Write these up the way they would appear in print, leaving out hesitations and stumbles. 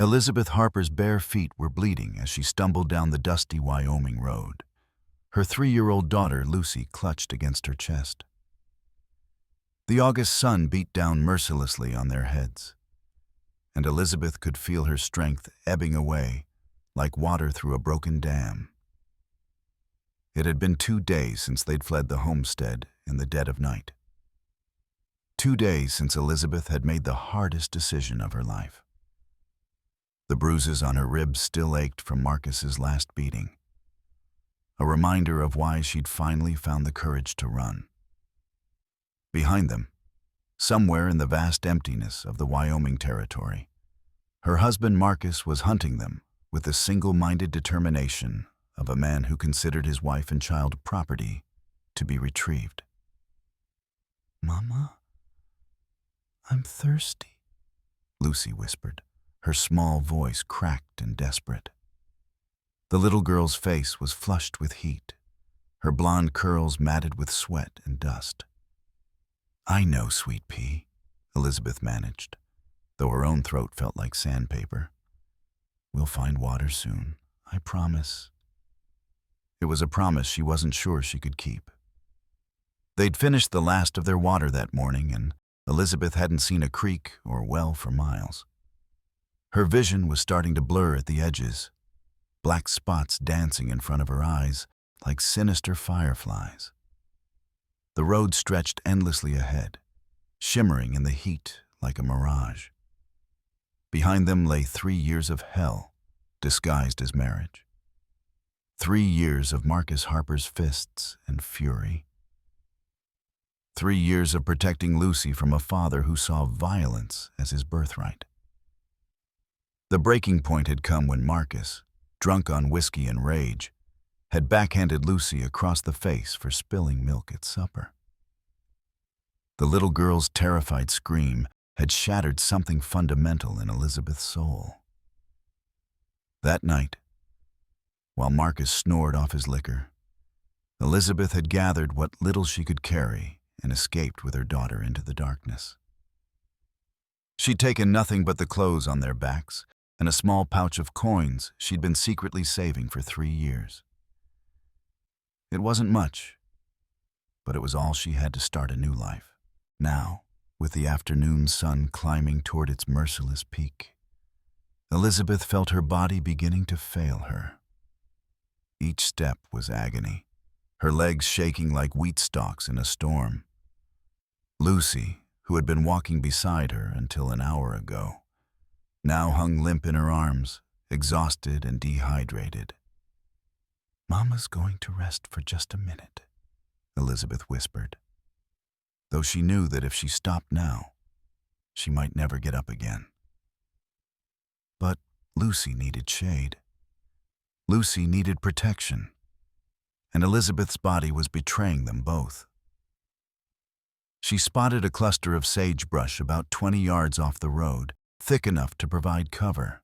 Elizabeth Harper's bare feet were bleeding as she stumbled down the dusty Wyoming road. Her 3-year-old daughter, Lucy, clutched against her chest. The August sun beat down mercilessly on their heads, and Elizabeth could feel her strength ebbing away like water through a broken dam. It had been 2 days since they'd fled the homestead in the dead of night. 2 days since Elizabeth had made the hardest decision of her life. The bruises on her ribs still ached from Marcus's last beating, a reminder of why she'd finally found the courage to run. Behind them, somewhere in the vast emptiness of the Wyoming territory, her husband Marcus was hunting them with the single-minded determination of a man who considered his wife and child property to be retrieved. "Mama, I'm thirsty," Lucy whispered, her small voice cracked and desperate. The little girl's face was flushed with heat, her blonde curls matted with sweat and dust. "I know, sweet pea," Elizabeth managed, though her own throat felt like sandpaper. "We'll find water soon, I promise." It was a promise she wasn't sure she could keep. They'd finished the last of their water that morning, and Elizabeth hadn't seen a creek or well for miles. Her vision was starting to blur at the edges, black spots dancing in front of her eyes like sinister fireflies. The road stretched endlessly ahead, shimmering in the heat like a mirage. Behind them lay 3 years of hell, disguised as marriage. 3 years of Marcus Harper's fists and fury. 3 years of protecting Lucy from a father who saw violence as his birthright. The breaking point had come when Marcus, drunk on whiskey and rage, had backhanded Lucy across the face for spilling milk at supper. The little girl's terrified scream had shattered something fundamental in Elizabeth's soul. That night, while Marcus snored off his liquor, Elizabeth had gathered what little she could carry and escaped with her daughter into the darkness. She'd taken nothing but the clothes on their backs and a small pouch of coins she'd been secretly saving for 3 years. It wasn't much, but it was all she had to start a new life. Now, with the afternoon sun climbing toward its merciless peak, Elizabeth felt her body beginning to fail her. Each step was agony, her legs shaking like wheat stalks in a storm. Lucy, who had been walking beside her until an hour ago, now hung limp in her arms, exhausted and dehydrated. "Mama's going to rest for just a minute," Elizabeth whispered, though she knew that if she stopped now, she might never get up again. But Lucy needed shade. Lucy needed protection, and Elizabeth's body was betraying them both. She spotted a cluster of sagebrush about 20 yards off the road, thick enough to provide cover.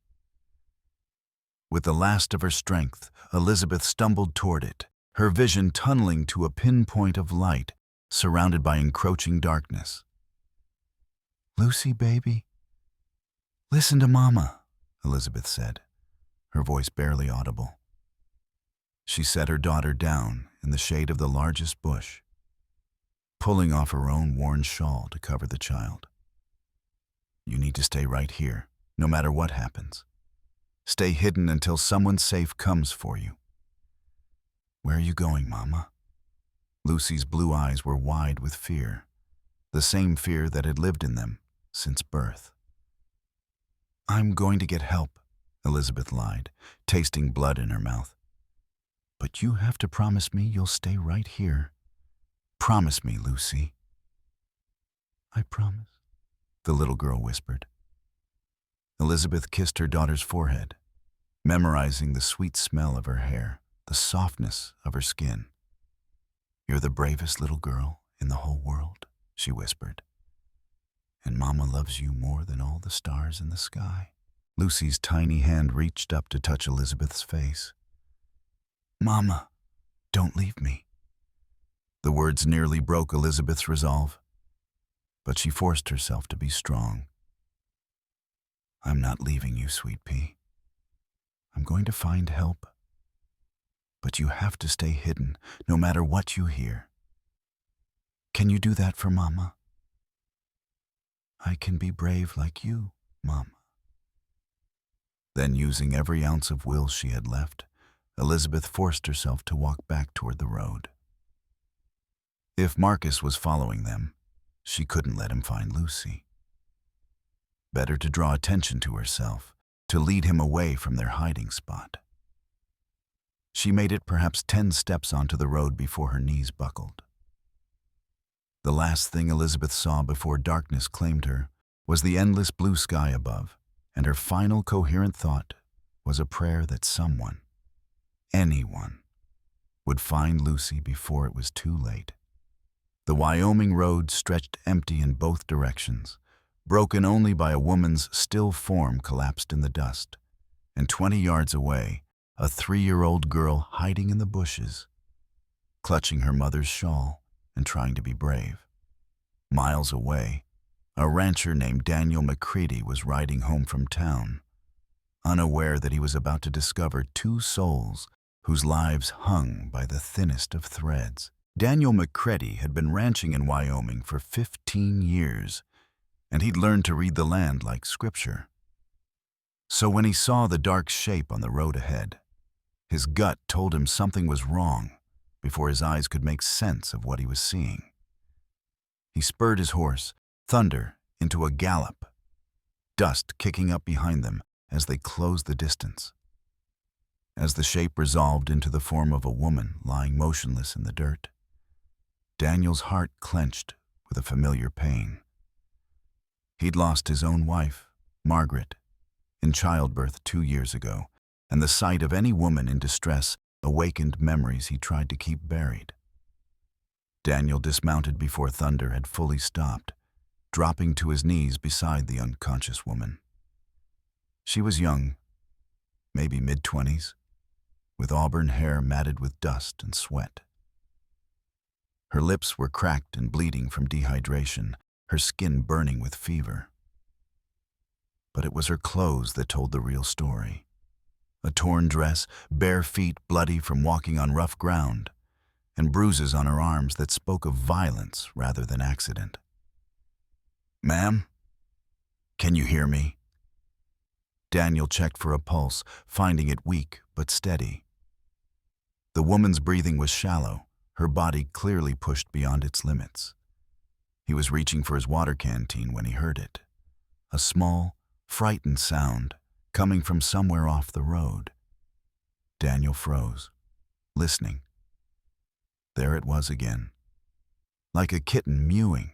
With the last of her strength, Elizabeth stumbled toward it, her vision tunneling to a pinpoint of light surrounded by encroaching darkness. "Lucy, baby, listen to Mama," Elizabeth said, her voice barely audible. She set her daughter down in the shade of the largest bush, pulling off her own worn shawl to cover the child. "You need to stay right here, no matter what happens. Stay hidden until someone safe comes for you." "Where are you going, Mama?" Lucy's blue eyes were wide with fear, the same fear that had lived in them since birth. "I'm going to get help," Elizabeth lied, tasting blood in her mouth. "But you have to promise me you'll stay right here. Promise me, Lucy." "I promise," the little girl whispered. Elizabeth kissed her daughter's forehead, memorizing the sweet smell of her hair, the softness of her skin. "You're the bravest little girl in the whole world," she whispered. "And Mama loves you more than all the stars in the sky." Lucy's tiny hand reached up to touch Elizabeth's face. "Mama, don't leave me." The words nearly broke Elizabeth's resolve, but she forced herself to be strong. I'm not leaving you, Sweet Pea. I'm going to find help. But you have to stay hidden, no matter what you hear. Can you do that for Mama? I can be brave like you, Mama. Then, using every ounce of will she had left, Elizabeth forced herself to walk back toward the road. If Marcus was following them, she couldn't let him find Lucy. Better to draw attention to herself, to lead him away from their hiding spot. She made it perhaps 10 steps onto the road before her knees buckled. The last thing Elizabeth saw before darkness claimed her was the endless blue sky above, and her final coherent thought was a prayer that someone, anyone, would find Lucy before it was too late. The Wyoming road stretched empty in both directions, broken only by a woman's still form collapsed in the dust, and 20 yards away, a 3-year-old girl hiding in the bushes, clutching her mother's shawl and trying to be brave. Miles away, a rancher named Daniel McCready was riding home from town, unaware that he was about to discover 2 souls whose lives hung by the thinnest of threads. Daniel McCready had been ranching in Wyoming for 15 years, and he'd learned to read the land like scripture. So when he saw the dark shape on the road ahead, his gut told him something was wrong before his eyes could make sense of what he was seeing. He spurred his horse, Thunder, into a gallop, dust kicking up behind them as they closed the distance. As the shape resolved into the form of a woman lying motionless in the dirt, Daniel's heart clenched with a familiar pain. He'd lost his own wife, Margaret, in childbirth 2 years ago, and the sight of any woman in distress awakened memories he tried to keep buried. Daniel dismounted before Thunder had fully stopped, dropping to his knees beside the unconscious woman. She was young, maybe mid-20s, with auburn hair matted with dust and sweat. Her lips were cracked and bleeding from dehydration, her skin burning with fever. But it was her clothes that told the real story. A torn dress, bare feet bloody from walking on rough ground, and bruises on her arms that spoke of violence rather than accident. "Ma'am, can you hear me?" Daniel checked for a pulse, finding it weak but steady. The woman's breathing was shallow, her body clearly pushed beyond its limits. He was reaching for his water canteen when he heard it. A small, frightened sound coming from somewhere off the road. Daniel froze, listening. There it was again, like a kitten mewing,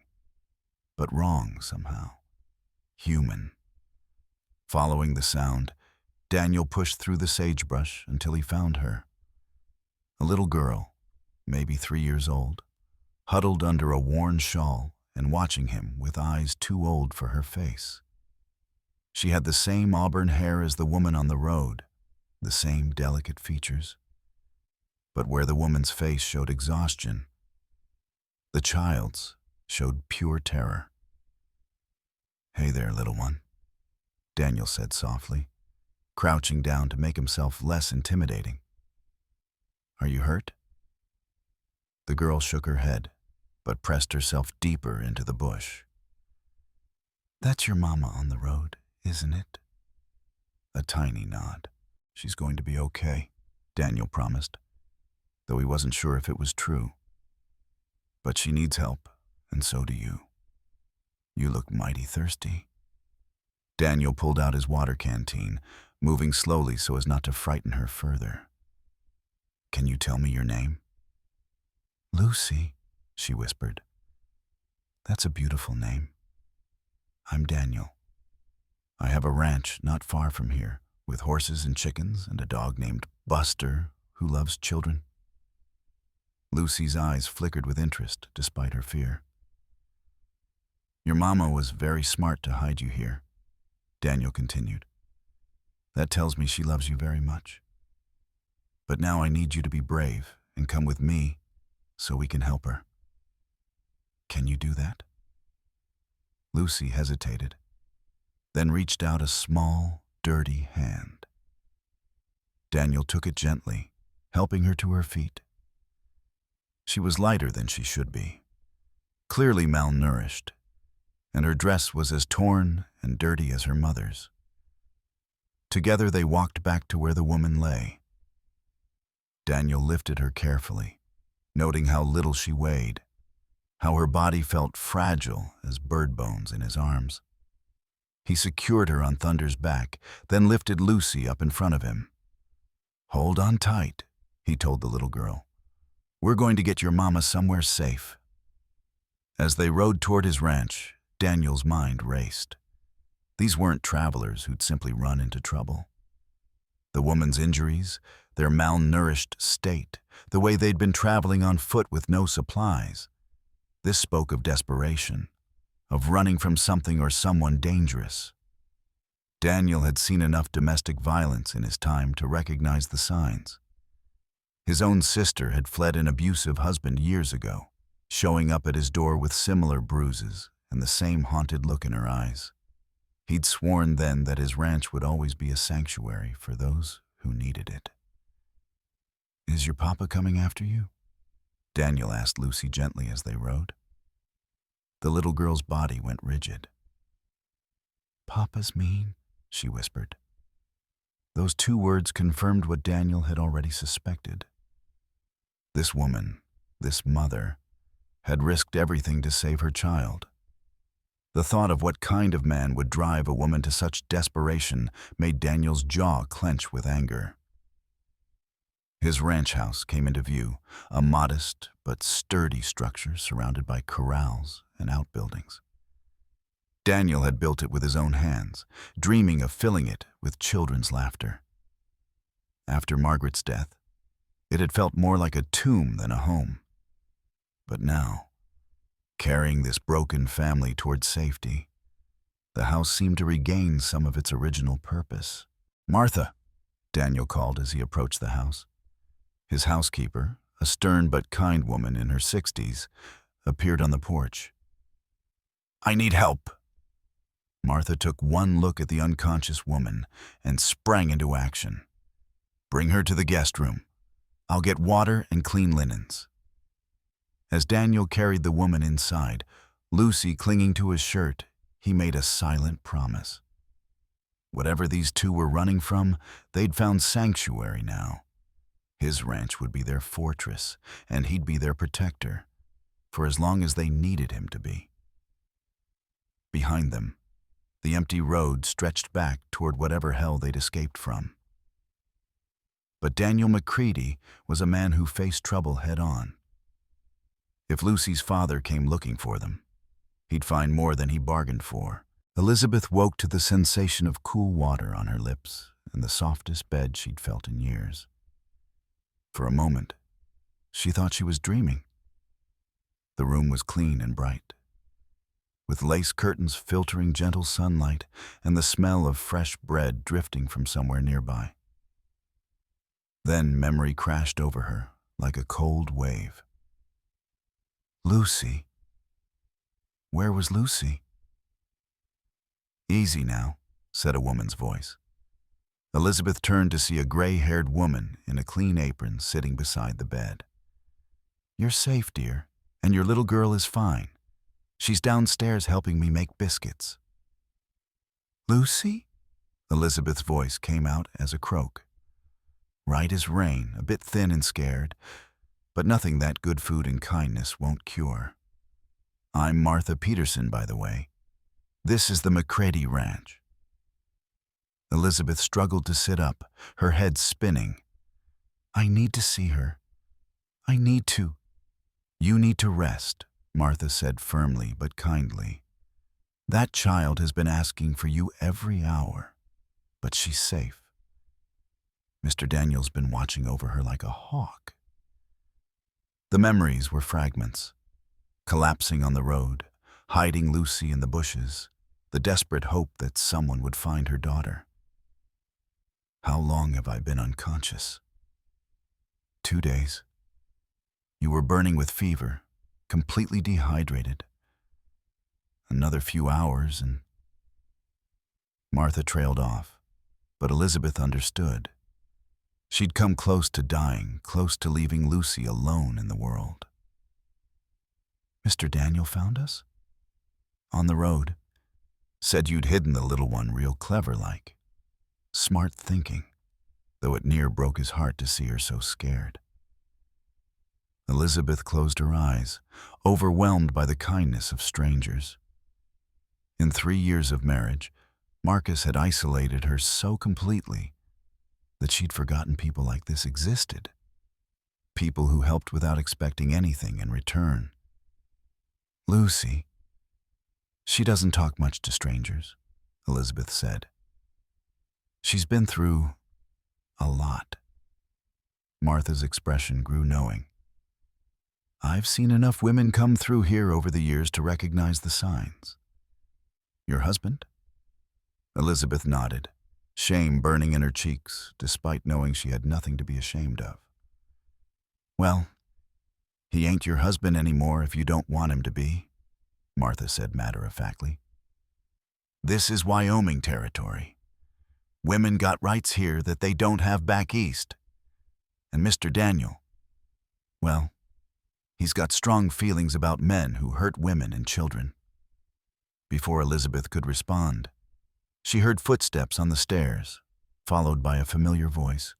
but wrong somehow, human. Following the sound, Daniel pushed through the sagebrush until he found her. A little girl, maybe 3 years old, huddled under a worn shawl and watching him with eyes too old for her face. She had the same auburn hair as the woman on the road, the same delicate features. But where the woman's face showed exhaustion, the child's showed pure terror. "Hey there, little one," Daniel said softly, crouching down to make himself less intimidating. "Are you hurt?" The girl shook her head, but pressed herself deeper into the bush. "That's your mama on the road, isn't it?" A tiny nod. "She's going to be okay," Daniel promised, though he wasn't sure if it was true. "But she needs help, and so do you. You look mighty thirsty." Daniel pulled out his water canteen, moving slowly so as not to frighten her further. "Can you tell me your name?" "Lucy," she whispered. "That's a beautiful name. I'm Daniel. I have a ranch not far from here, with horses and chickens and a dog named Buster who loves children." Lucy's eyes flickered with interest despite her fear. "Your mama was very smart to hide you here," Daniel continued. "That tells me she loves you very much. But now I need you to be brave and come with me so we can help her. Can you do that?" Lucy hesitated. then reached out a small, dirty hand. Daniel took it gently, helping her to her feet. She was lighter than she should be, clearly malnourished, and her dress was as torn and dirty as her mother's. Together they walked back to where the woman lay. Daniel lifted her carefully, noting how little she weighed, how her body felt fragile as bird bones in his arms. He secured her on Thunder's back, then lifted Lucy up in front of him. "Hold on tight," he told the little girl. "We're going to get your mama somewhere safe." As they rode toward his ranch, Daniel's mind raced. These weren't travelers who'd simply run into trouble. The woman's injuries, their malnourished state, the way they'd been traveling on foot with no supplies. This spoke of desperation, of running from something or someone dangerous. Daniel had seen enough domestic violence in his time to recognize the signs. His own sister had fled an abusive husband years ago, showing up at his door with similar bruises and the same haunted look in her eyes. He'd sworn then that his ranch would always be a sanctuary for those who needed it. "Is your papa coming after you?" Daniel asked Lucy gently as they rode. The little girl's body went rigid. "Papa's mean," she whispered. Those two words confirmed what Daniel had already suspected. This woman, this mother, had risked everything to save her child. The thought of what kind of man would drive a woman to such desperation made Daniel's jaw clench with anger. His ranch house came into view, a modest but sturdy structure surrounded by corrals and outbuildings. Daniel had built it with his own hands, dreaming of filling it with children's laughter. After Margaret's death, it had felt more like a tomb than a home. But now, carrying this broken family toward safety, the house seemed to regain some of its original purpose. "Martha," Daniel called as he approached the house. His housekeeper, a stern but kind woman in her 60s, appeared on the porch. "I need help." Martha took one look at the unconscious woman and sprang into action. "Bring her to the guest room. I'll get water and clean linens." As Daniel carried the woman inside, Lucy clinging to his shirt, he made a silent promise. Whatever these two were running from, they'd found sanctuary now. His ranch would be their fortress, and he'd be their protector, for as long as they needed him to be. Behind them, the empty road stretched back toward whatever hell they'd escaped from. But Daniel McCready was a man who faced trouble head-on. If Lucy's father came looking for them, he'd find more than he bargained for. Elizabeth woke to the sensation of cool water on her lips and the softest bed she'd felt in years. For a moment, she thought she was dreaming. The room was clean and bright, with lace curtains filtering gentle sunlight and the smell of fresh bread drifting from somewhere nearby. Then memory crashed over her like a cold wave. Lucy. Where was Lucy? "Easy now," said a woman's voice. Elizabeth turned to see a gray-haired woman in a clean apron sitting beside the bed. "You're safe, dear, and your little girl is fine. She's downstairs helping me make biscuits." "Lucy?" Elizabeth's voice came out as a croak. Right as rain, a bit thin and scared, but nothing that good food and kindness won't cure. "I'm Martha Peterson, by the way. This is the McCready Ranch." Elizabeth struggled to sit up, her head spinning. "I need to see her. I need to." "You need to rest," Martha said firmly but kindly. "That child has been asking for you every hour, but she's safe. Mr. Daniel's been watching over her like a hawk." The memories were fragments, collapsing on the road, hiding Lucy in the bushes, the desperate hope that someone would find her daughter. "How long have I been unconscious?" 2 days. You were burning with fever, completely dehydrated. Another few hours and Martha trailed off, but Elizabeth understood. She'd come close to dying, close to leaving Lucy alone in the world. Mr. Daniel found us? On the road. Said you'd hidden the little one real clever-like. Smart thinking, though it near broke his heart to see her so scared. Elizabeth closed her eyes, overwhelmed by the kindness of strangers. In 3 years of marriage, Marcus had isolated her so completely that she'd forgotten people like this existed. People who helped without expecting anything in return. Lucy. She doesn't talk much to strangers, Elizabeth said. She's been through a lot. Martha's expression grew knowing. I've seen enough women come through here over the years to recognize the signs. Your husband? Elizabeth nodded, shame burning in her cheeks, despite knowing she had nothing to be ashamed of. Well, he ain't your husband anymore if you don't want him to be, Martha said matter-of-factly. This is Wyoming territory. Women got rights here that they don't have back east. And Mr. Daniel, well, he's got strong feelings about men who hurt women and children. Before Elizabeth could respond, she heard footsteps on the stairs, followed by a familiar voice.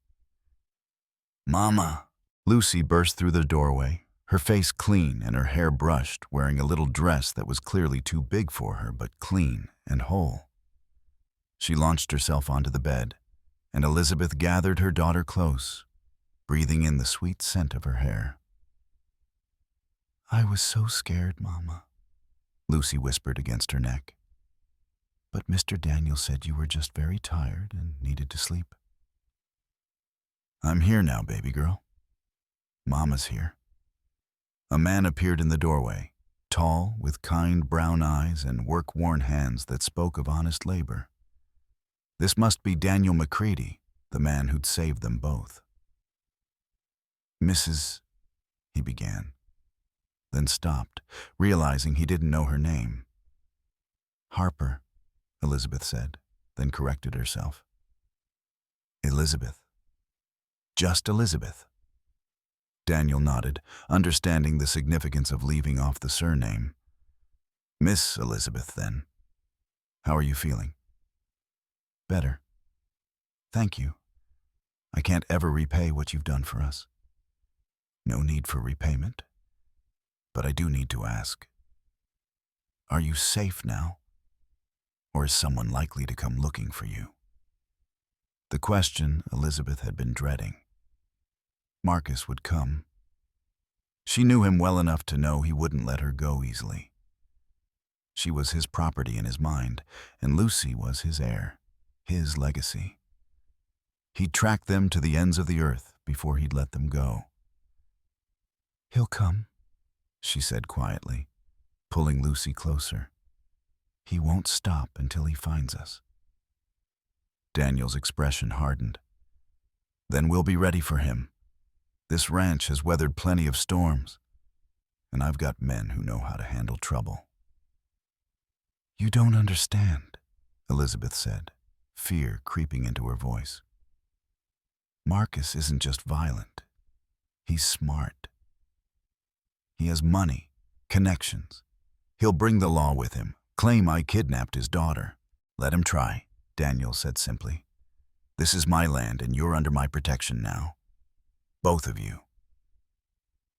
Mama! Lucy burst through the doorway, her face clean and her hair brushed, wearing a little dress that was clearly too big for her, but clean and whole. She launched herself onto the bed, and Elizabeth gathered her daughter close, breathing in the sweet scent of her hair. I was so scared, Mama, Lucy whispered against her neck. But Mr. Daniel said you were just very tired and needed to sleep. I'm here now, baby girl. Mama's here. A man appeared in the doorway, tall, with kind brown eyes and work-worn hands that spoke of honest labor. This must be Daniel McCready, the man who'd saved them both. Mrs. he began, then stopped, realizing he didn't know her name. Harper, Elizabeth said, then corrected herself. Elizabeth. Just Elizabeth. Daniel nodded, understanding the significance of leaving off the surname. Miss Elizabeth, then. How are you feeling? Better. Thank you. I can't ever repay what you've done for us. No need for repayment. But I do need to ask. Are you safe now? Or is someone likely to come looking for you? The question Elizabeth had been dreading. Marcus would come. She knew him well enough to know he wouldn't let her go easily. She was his property in his mind, and Lucy was his heir, his legacy. He'd track them to the ends of the earth before he'd let them go. He'll come, she said quietly, pulling Lucy closer. He won't stop until he finds us. Daniel's expression hardened. Then we'll be ready for him. This ranch has weathered plenty of storms, and I've got men who know how to handle trouble. You don't understand, Elizabeth said, fear creeping into her voice. Marcus isn't just violent. He's smart. He has money, connections. He'll bring the law with him, claim I kidnapped his daughter. Let him try, Daniel said simply. This is my land and you're under my protection now. Both of you.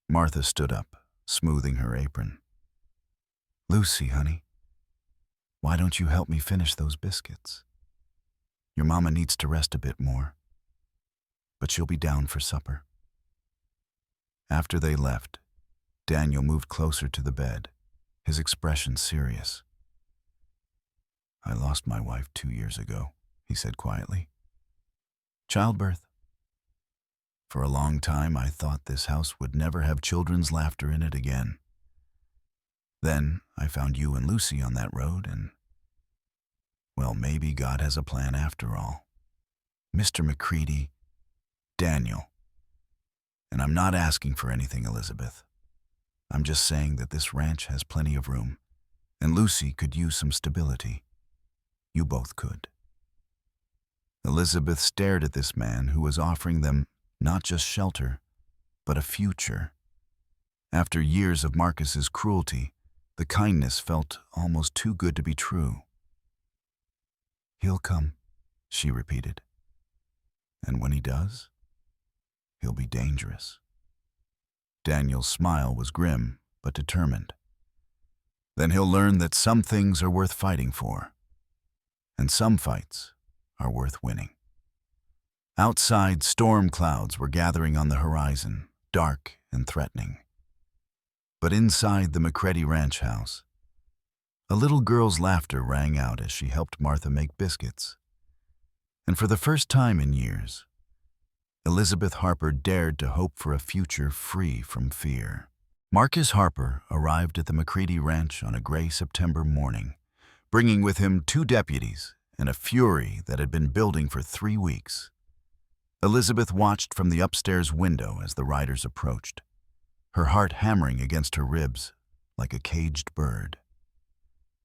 Martha stood up, smoothing her apron. Lucy, honey, why don't you help me finish those biscuits? Your mama needs to rest a bit more, but she'll be down for supper. After they left, Daniel moved closer to the bed, his expression serious. I lost my wife 2 years ago, he said quietly. Childbirth. For a long time, I thought this house would never have children's laughter in it again. Then I found you and Lucy on that road, and, well, maybe God has a plan after all. Mr. McCready, Daniel. And I'm not asking for anything, Elizabeth. I'm just saying that this ranch has plenty of room, and Lucy could use some stability. You both could. Elizabeth stared at this man who was offering them not just shelter, but a future. After years of Marcus's cruelty, the kindness felt almost too good to be true. "He'll come," she repeated. "And when he does, he'll be dangerous." Daniel's smile was grim but determined. "Then he'll learn that some things are worth fighting for, and some fights are worth winning." Outside, storm clouds were gathering on the horizon, dark and threatening. But inside the McCready Ranch house, a little girl's laughter rang out as she helped Martha make biscuits. And for the first time in years, Elizabeth Harper dared to hope for a future free from fear. Marcus Harper arrived at the McCready Ranch on a gray September morning, bringing with him 2 deputies and a fury that had been building for 3 weeks. Elizabeth watched from the upstairs window as the riders approached, her heart hammering against her ribs like a caged bird.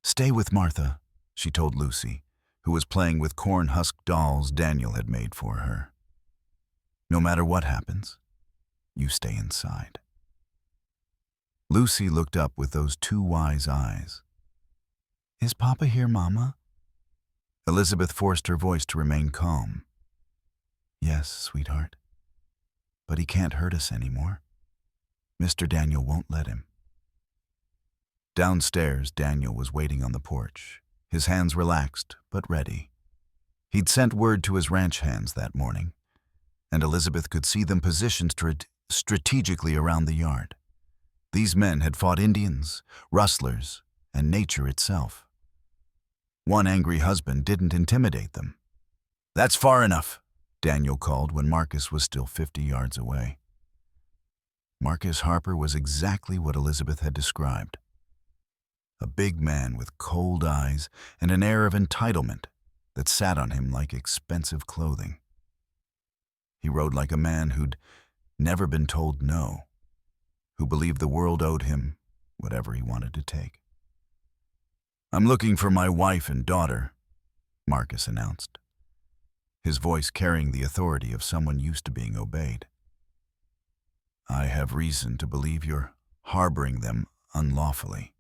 "Stay with Martha," she told Lucy, who was playing with corn-husk dolls Daniel had made for her. "No matter what happens, you stay inside." Lucy looked up with those 2 wise eyes. "Is Papa here, Mama?" Elizabeth forced her voice to remain calm. "Yes, sweetheart. But he can't hurt us anymore. Mr. Daniel won't let him." Downstairs, Daniel was waiting on the porch, his hands relaxed but ready. He'd sent word to his ranch hands that morning, and Elizabeth could see them positioned strategically around the yard. These men had fought Indians, rustlers, and nature itself. One angry husband didn't intimidate them. "That's far enough," Daniel called when Marcus was still 50 yards away. Marcus Harper was exactly what Elizabeth had described. A big man with cold eyes and an air of entitlement that sat on him like expensive clothing. He rode like a man who'd never been told no, who believed the world owed him whatever he wanted to take. "I'm looking for my wife and daughter," Marcus announced, his voice carrying the authority of someone used to being obeyed. "I have reason to believe you're harboring them unlawfully."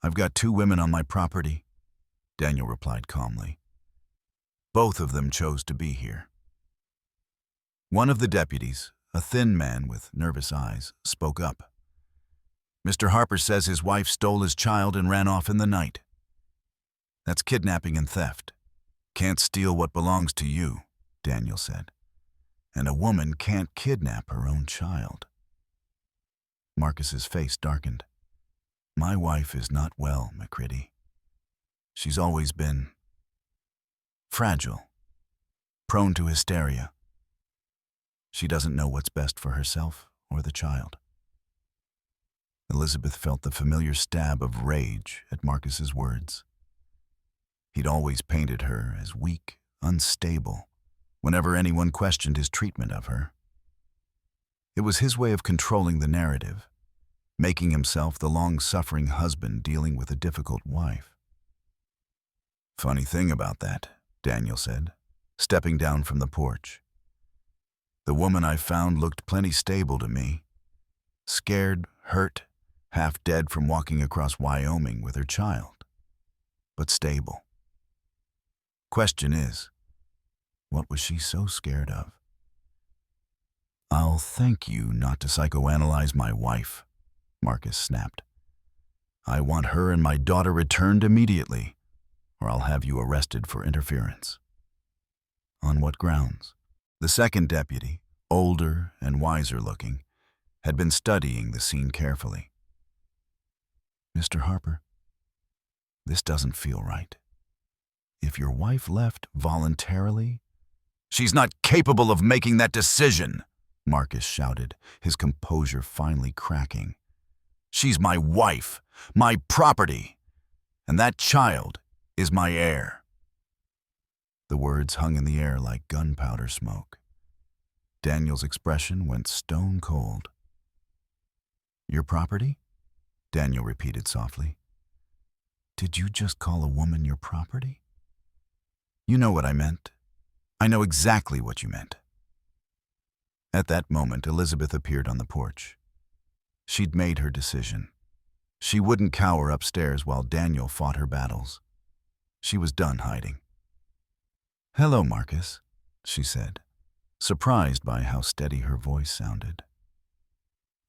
"I've got 2 women on my property," Daniel replied calmly. "Both of them chose to be here." One of the deputies, a thin man with nervous eyes, spoke up. "Mr. Harper says his wife stole his child and ran off in the night. That's kidnapping and theft. Can't steal what belongs to you," Daniel said. "And a woman can't kidnap her own child." Marcus's face darkened. "My wife is not well, McCready. She's always been fragile, prone to hysteria. She doesn't know what's best for herself or the child." Elizabeth felt the familiar stab of rage at Marcus's words. He'd always painted her as weak, unstable, whenever anyone questioned his treatment of her. It was his way of controlling the narrative, making himself the long-suffering husband dealing with a difficult wife. "Funny thing about that," Daniel said, stepping down from the porch. "The woman I found looked plenty stable to me. Scared, hurt, half dead from walking across Wyoming with her child, but stable. Question is, what was she so scared of?" "I'll thank you not to psychoanalyze my wife," Marcus snapped. "I want her and my daughter returned immediately, or I'll have you arrested for interference." "On what grounds?" The second deputy, older and wiser looking, had been studying the scene carefully. "Mr. Harper, this doesn't feel right. If your wife left voluntarily—" "She's not capable of making that decision," Marcus shouted, his composure finally cracking. "She's my wife, my property, and that child is my heir." The words hung in the air like gunpowder smoke. Daniel's expression went stone cold. "Your property?" Daniel repeated softly. "Did you just call a woman your property?" You know what I meant. I know exactly what you meant. At that moment, Elizabeth appeared on the porch. She'd made her decision. She wouldn't cower upstairs while Daniel fought her battles. She was done hiding. "Hello, Marcus," she said, surprised by how steady her voice sounded.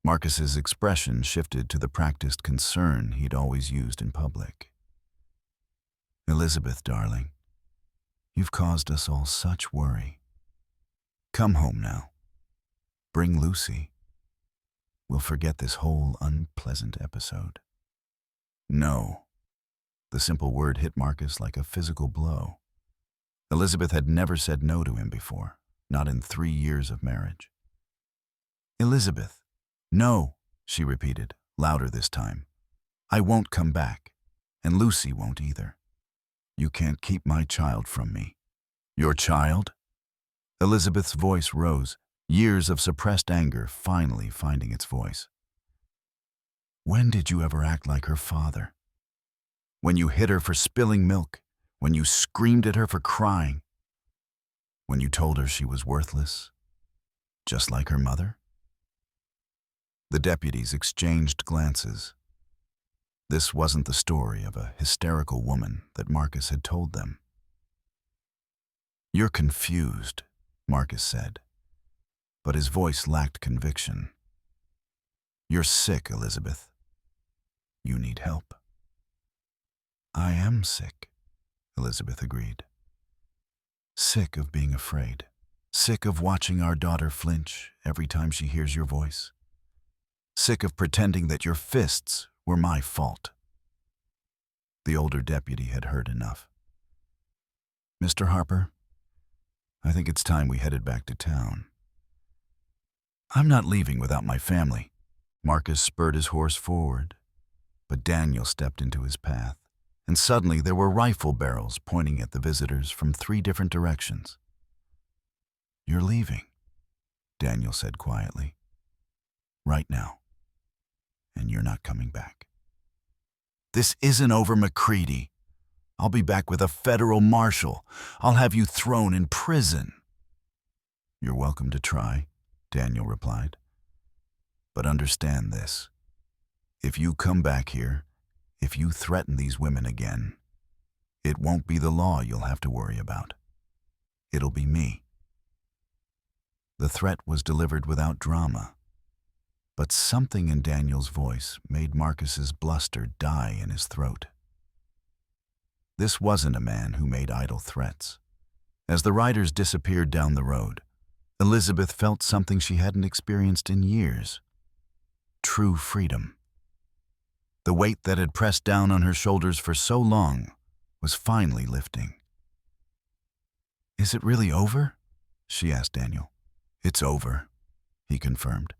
Marcus's expression shifted to the practiced concern he'd always used in public. "Elizabeth, darling, you've caused us all such worry. Come home now. Bring Lucy. We'll forget this whole unpleasant episode." No. The simple word hit Marcus like a physical blow. Elizabeth had never said no to him before, not in 3 years of marriage. "Elizabeth, no," she repeated, louder this time. "I won't come back, and Lucy won't either. You can't keep my child from me." "Your child?" Elizabeth's voice rose, years of suppressed anger finally finding its voice. "When did you ever act like her father? When you hit her for spilling milk, when you screamed at her for crying, when you told her she was worthless, just like her mother?" The deputies exchanged glances. This wasn't the story of a hysterical woman that Marcus had told them. "You're confused," Marcus said, but his voice lacked conviction. "You're sick, Elizabeth. You need help." "I am sick," Elizabeth agreed. "Sick of being afraid. Sick of watching our daughter flinch every time she hears your voice. Sick of pretending that your fists were my fault." The older deputy had heard enough. "Mr. Harper, I think it's time we headed back to town." "I'm not leaving without my family." Marcus spurred his horse forward, but Daniel stepped into his path, and suddenly there were rifle barrels pointing at the visitors from 3 different directions. "You're leaving," Daniel said quietly. "Right now. And you're not coming back." "This isn't over, McCready. I'll be back with a federal marshal. I'll have you thrown in prison." "You're welcome to try," Daniel replied. "But understand this. If you come back here, if you threaten these women again, it won't be the law you'll have to worry about. It'll be me." The threat was delivered without drama, but something in Daniel's voice made Marcus's bluster die in his throat. This wasn't a man who made idle threats. As the riders disappeared down the road, Elizabeth felt something she hadn't experienced in years: true freedom. The weight that had pressed down on her shoulders for so long was finally lifting. "Is it really over?" she asked Daniel. "It's over," he confirmed.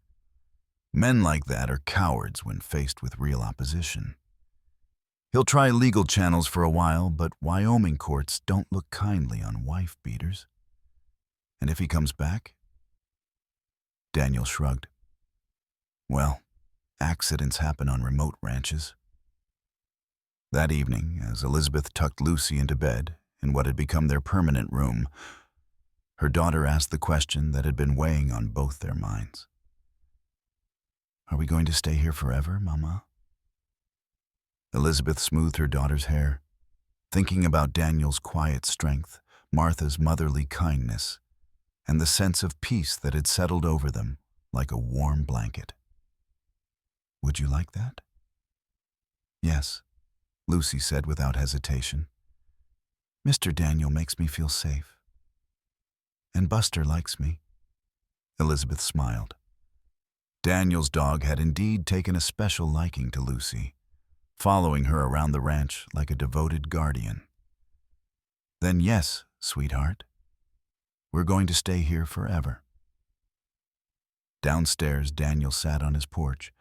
"Men like that are cowards when faced with real opposition. He'll try legal channels for a while, but Wyoming courts don't look kindly on wife beaters. And if he comes back?" Daniel shrugged. "Well, accidents happen on remote ranches." That evening, as Elizabeth tucked Lucy into bed in what had become their permanent room, her daughter asked the question that had been weighing on both their minds. "Are we going to stay here forever, Mama?" Elizabeth smoothed her daughter's hair, thinking about Daniel's quiet strength, Martha's motherly kindness, and the sense of peace that had settled over them like a warm blanket. "Would you like that?" "Yes," Lucy said without hesitation. "Mr. Daniel makes me feel safe. And Buster likes me." Elizabeth smiled. Daniel's dog had indeed taken a special liking to Lucy, following her around the ranch like a devoted guardian. "Then yes, sweetheart. We're going to stay here forever." Downstairs, Daniel sat on his porch,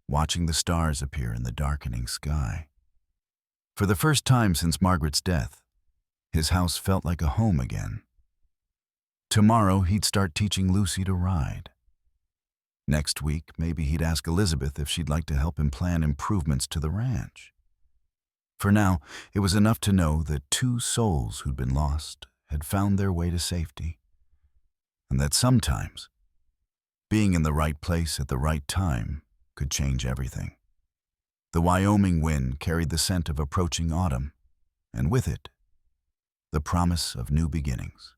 watching the stars appear in the darkening sky. For the first time since Margaret's death, his house felt like a home again. Tomorrow, he'd start teaching Lucy to ride. Next week, maybe he'd ask Elizabeth if she'd like to help him plan improvements to the ranch. For now, it was enough to know that two souls who'd been lost had found their way to safety, and that sometimes being in the right place at the right time could change everything. The Wyoming wind carried the scent of approaching autumn, and with it, the promise of new beginnings.